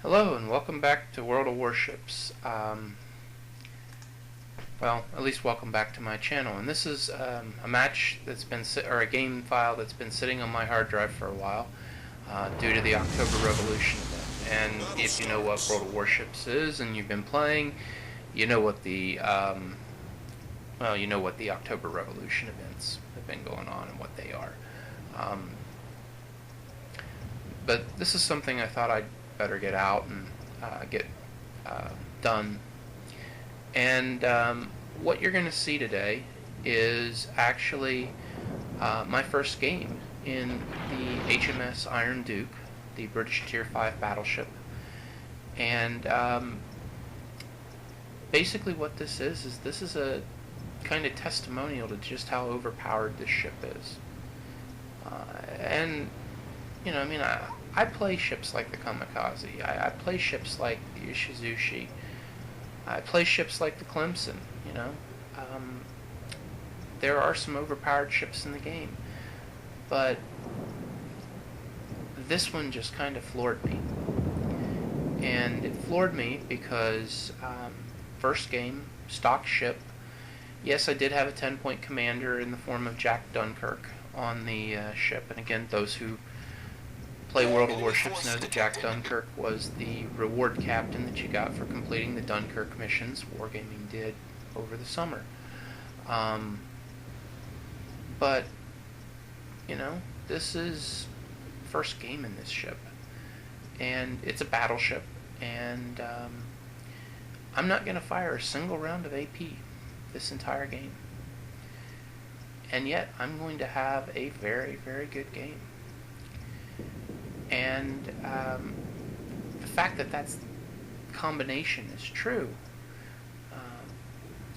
Hello and welcome back to World of Warships. Well, at least welcome back to my channel. And this is a match that's been or a game file that's been sitting on my hard drive for a while due to the October Revolution event. And if you know what World of Warships is and you've been playing, you know what the you know what the October Revolution events have been going on and what they are. But this is something I thought I'd better get out and get done. And what you're going to see today is actually my first game in the HMS Iron Duke, the British Tier 5 battleship. And basically what this is this is a kind of testimonial to just how overpowered this ship is. And, you know, I mean, I play ships like the Kamikaze. I play ships like the Ishizushi. I play ships like the Clemson, you know. There are some overpowered ships in the game. But this one just kind of floored me. And it floored me because first game, stock ship. Yes, I did have a 10-point commander in the form of Jack Dunkirk on the ship. And again, those who play World of Warships know that Jack Dunkirk was the reward captain that you got for completing the Dunkirk missions Wargaming did over the summer. But, you know, this is first game in this ship. And it's a battleship. And I'm not going to fire a single round of AP this entire game. And yet, I'm going to have a very, very good game. And the fact that that combination is true,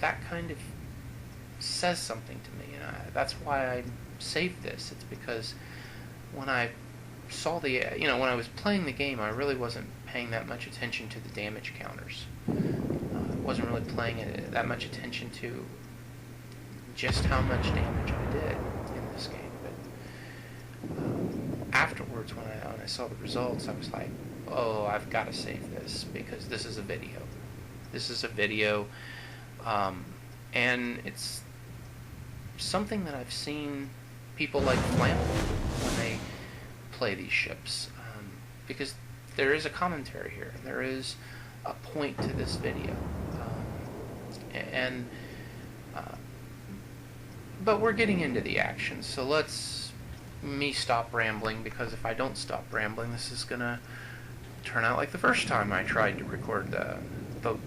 that kind of says something to me, and that's why I saved this. It's because when I saw the, when I was playing the game, I really wasn't paying that much attention to the damage counters. I wasn't really paying that much attention to just how much damage I did in this game. But afterwards, when I saw the results, I was like, oh, I've got to save this because this is a video. This is a video, and it's something that I've seen people like Flammable when they play these ships, because there is a commentary here. There is a point to this video, but we're getting into the action, so let's stop rambling, because if I don't stop rambling, this is gonna turn out like the first time I tried to record the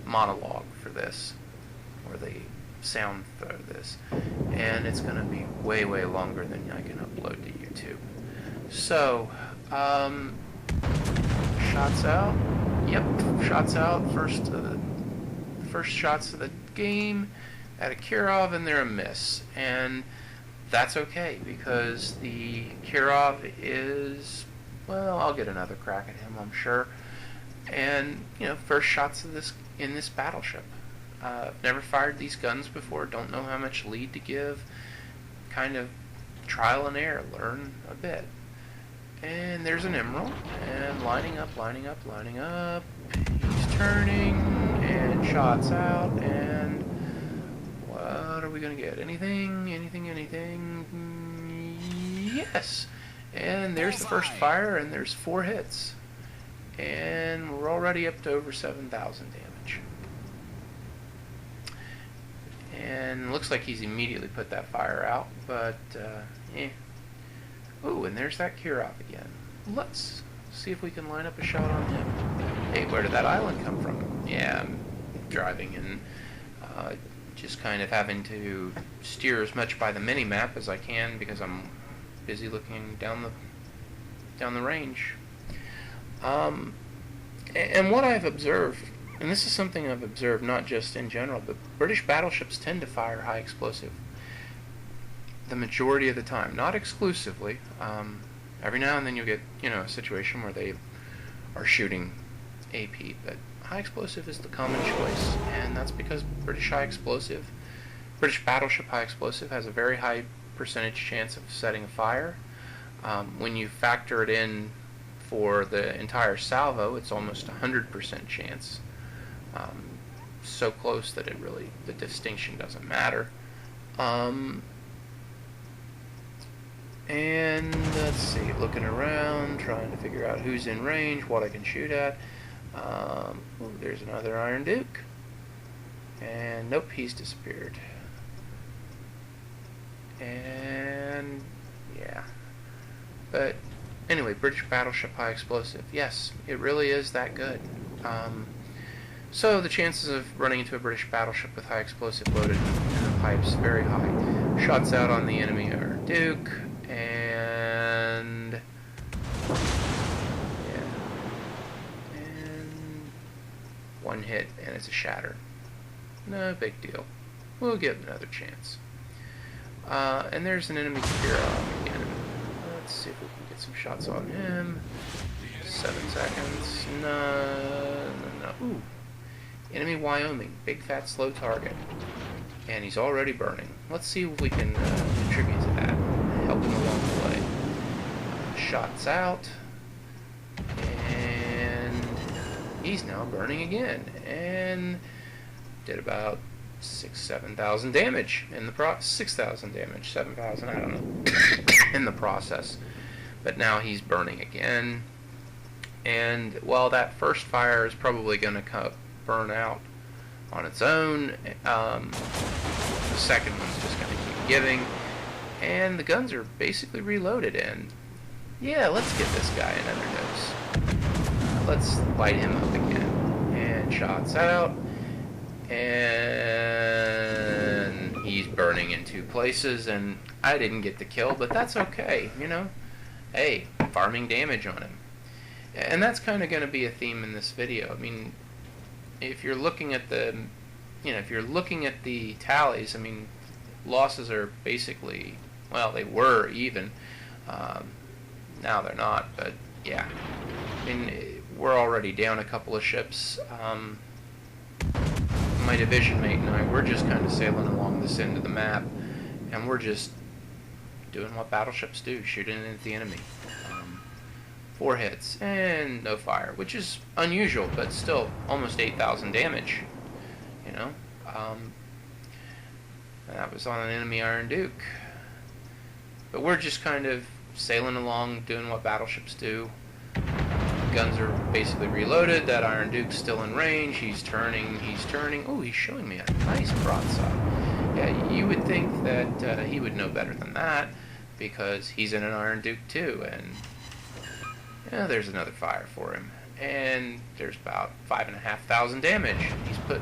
monologue for this, or the sound for this, and it's gonna be way, way longer than I can upload to YouTube. So, shots out. Yep, shots out. First shots of the game at a Kirov, and they're a miss, and that's okay, because the Kirov is, well, I'll get another crack at him, I'm sure. And, you know, first shots of this in this battleship. I've never fired these guns before, don't know how much lead to give, kind of trial and error, learn a bit. And there's an Emerald, and lining up, he's turning, and shots out, and what are we going to get? Anything? Yes! And there's the first fire, and there's 4 hits. And we're already up to over 7,000 damage. And looks like he's immediately put that fire out, but, Ooh, and there's that Kirov again. Let's see if we can line up a shot on him. Hey, where did that island come from? Yeah, I'm driving and just kind of having to steer as much by the mini-map as I can because I'm busy looking down the range. And what I've observed, and this is something I've observed not just in general, but British battleships tend to fire high explosive the majority of the time, not exclusively. Every now and then you'll get, a situation where they are shooting AP, but high explosive is the common choice, and that's because British battleship high explosive has a very high percentage chance of setting a fire. When you factor it in for the entire salvo, it's almost 100% chance. So close that the distinction doesn't matter. And let's see, looking around, trying to figure out who's in range, what I can shoot at. Ooh, there's another Iron Duke. And nope, he's disappeared. And yeah. But anyway, British battleship high explosive. Yes, it really is that good. So the chances of running into a British battleship with high explosive loaded in the pipes very high. Shots out on the enemy Iron Duke, and yeah, and one hit, and it's a shatter. No big deal. We'll give him another chance. And there's an enemy Kirov again. Let's see if we can get some shots on him. 7 seconds. No. Ooh. Enemy Wyoming. Big fat slow target. And he's already burning. Let's see if we can contribute to that. Help him along the way. Shots out. And he's now burning again. And did about 7,000 damage in the 6,000 damage, 7,000, I don't know, in the process. But now he's burning again. And while that first fire is probably going to burn out on its own, the second one's just going to keep giving. And the guns are basically reloaded. And yeah, let's give this guy another dose. Let's light him up again. And shots out. And he's burning in 2 places, and I didn't get the kill, but that's okay, you know. Hey, farming damage on him. And that's kind of going to be a theme in this video. I mean, if you're looking at the, if you're looking at the tallies, I mean, losses are basically, well, they were even. Now they're not, but yeah. I mean, we're already down a couple of ships. My division mate and I, we're just kind of sailing along this end of the map, and we're just doing what battleships do, shooting at the enemy. 4 hits and no fire, which is unusual, but still almost 8,000 damage, you know. And that was on an enemy Iron Duke. But we're just kind of sailing along, doing what battleships do. Guns are basically reloaded. That Iron Duke's still in range. He's turning. Oh, he's showing me a nice broadside. Yeah, you would think that he would know better than that, because he's in an Iron Duke too. And yeah, there's another fire for him. And there's about 5,500 damage. He's put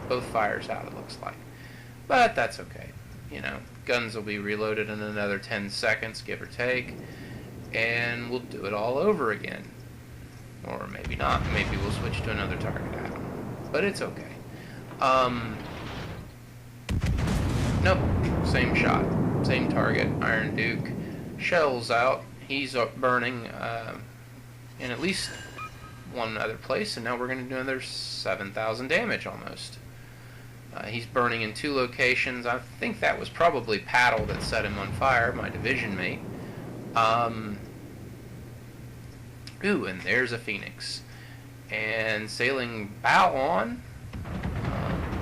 both fires out, it looks like. But that's okay. You know, guns will be reloaded in another 10 seconds, give or take. And we'll do it all over again. Or maybe not. Maybe we'll switch to another target. I don't know. But it's okay. Nope. Same shot. Same target. Iron Duke. Shells out. He's burning in at least one other place. And now we're going to do another 7,000 damage almost. He's burning in 2 locations. I think that was probably Paddle that set him on fire, my division mate. Ooh, and there's a Phoenix. And sailing bow on.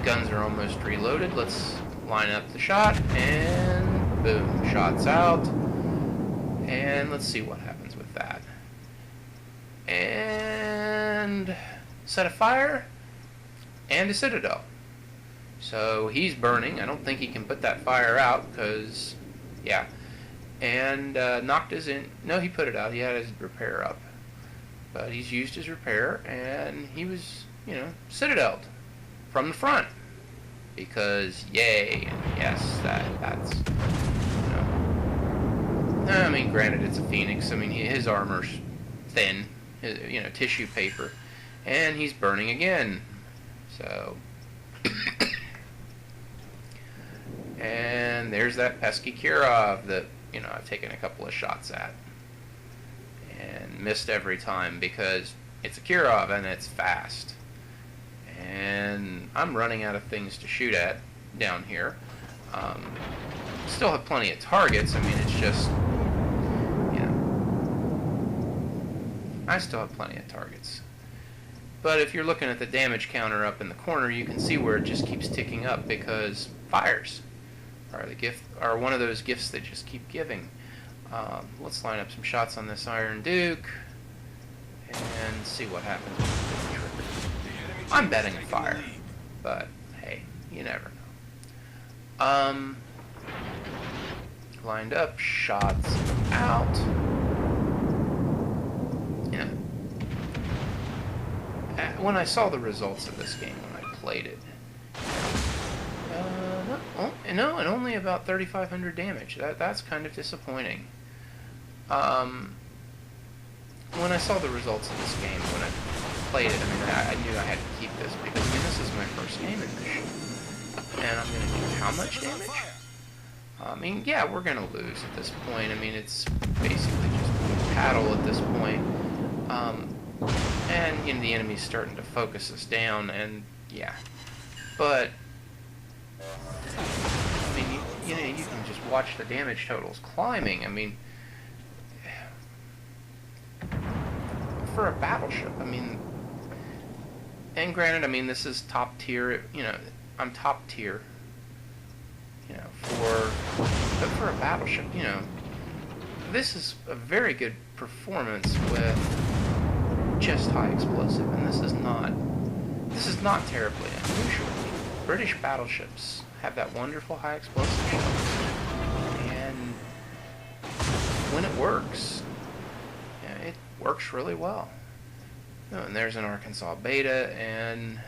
Guns are almost reloaded. Let's line up the shot, and boom, shots out. And let's see what happens with that. And set a fire, and a Citadel. So he's burning. I don't think he can put that fire out, because, yeah. And knocked his no, he put it out. He had his repair up. But he's used his repair, and he was, citadeled from the front. Because, yay, and yes, that's, I mean, granted, it's a Phoenix. I mean, his armor's thin, tissue paper. And he's burning again. So, and there's that pesky Kirov that, I've taken a couple of shots at. And missed every time because it's a Kirov and it's fast. And I'm running out of things to shoot at down here. Still have plenty of targets. I mean, it's just, I still have plenty of targets. But if you're looking at the damage counter up in the corner, you can see where it just keeps ticking up because fires are one of those gifts that just keep giving. Let's line up some shots on this Iron Duke and see what happens with the trigger. I'm betting a fire, but hey, you never know. Lined up, shots out. You know, when I saw the results of this game when I played it, and only about 3,500 damage. That's kind of disappointing. When I saw the results of this game, when I played it, I mean, I knew I had to keep this because, I mean, this is my first game in this ship. And I'm going to do how much damage? I mean, yeah, we're going to lose at this point. I mean, it's basically just paddle at this point. And, you know, the enemy's starting to focus us down, and, yeah. But, I mean, you know, you can just watch the damage totals climbing. I mean, for a battleship, I mean, and granted, I mean, this is top tier, you know, I'm top tier, you know, but for a battleship, you know, this is a very good performance with just high explosive, and this is not terribly unusual. British battleships have that wonderful high explosive shells, and when it works, it works really well. Oh, and there's an Arkansas Beta, and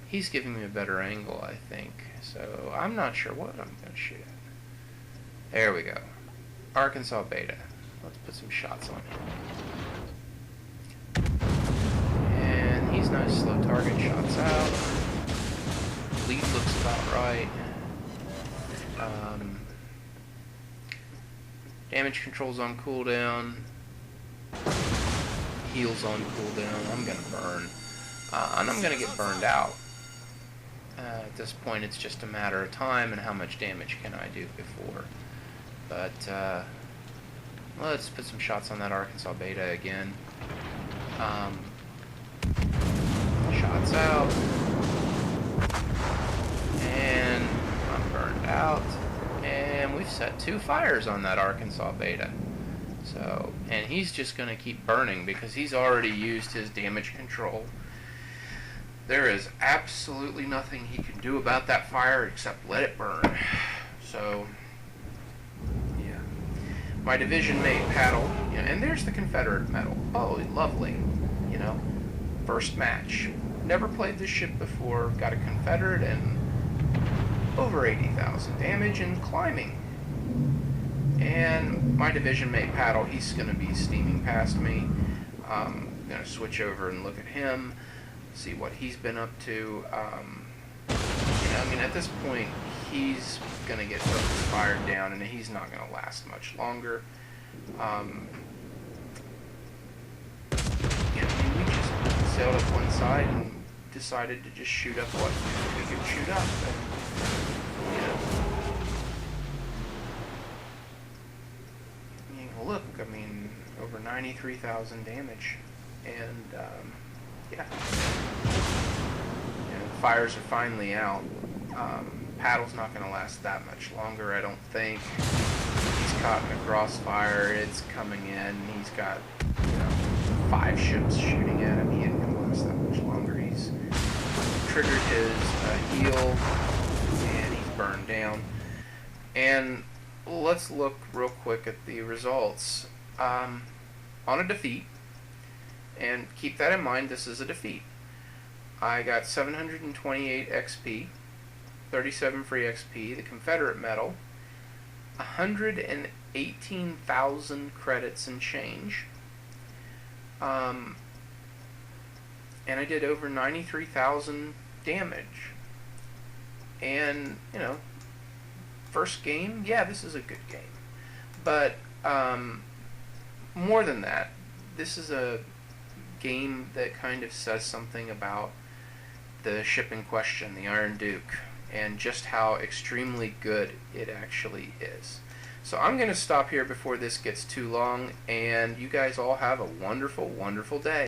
he's giving me a better angle, I think. So I'm not sure what I'm going to shoot at. There we go. Arkansas Beta. Let's put some shots on him. And he's nice, slow target, shots out. Lead looks about right. Damage control's on cooldown. Heals on cooldown. I'm gonna burn. And I'm gonna get burned out. At this point, it's just a matter of time and how much damage can I do before. But, let's put some shots on that Arkansas Beta again. Shots out. And I'm burned out. And we've set 2 fires on that Arkansas Beta. So, and he's just going to keep burning because he's already used his damage control. There is absolutely nothing he can do about that fire except let it burn. So, yeah. My division mate paddle, you know, and there's the Confederate medal. Oh, lovely. You know, first match. Never played this ship before. Got a Confederate and over 80,000 damage and climbing. And my division mate paddle, he's going to be steaming past me. I'm going to switch over and look at him, see what he's been up to. You know, I mean, at this point, he's going to get focus fired down, and he's not going to last much longer. You know, I mean, we just sailed up one side and decided to just shoot up what we could shoot up. And, you know, look, I mean, over 93,000 damage, and yeah, you know, the fires are finally out. Paddle's not going to last that much longer, I don't think. He's caught in a crossfire, it's coming in, he's got, you know, 5 ships shooting at him, he isn't going to last that much longer. He's triggered his heal, and he's burned down. And let's look real quick at the results. On a defeat, and keep that in mind, this is a defeat. I got 728 XP, 37 free XP, the Confederate medal, 118,000 credits and change, and I did over 93,000 damage. And, you know, first game, yeah, this is a good game. But more than that, this is a game that kind of says something about the ship in question, the Iron Duke, and just how extremely good it actually is. So I'm going to stop here before this gets too long, and you guys all have a wonderful, wonderful day.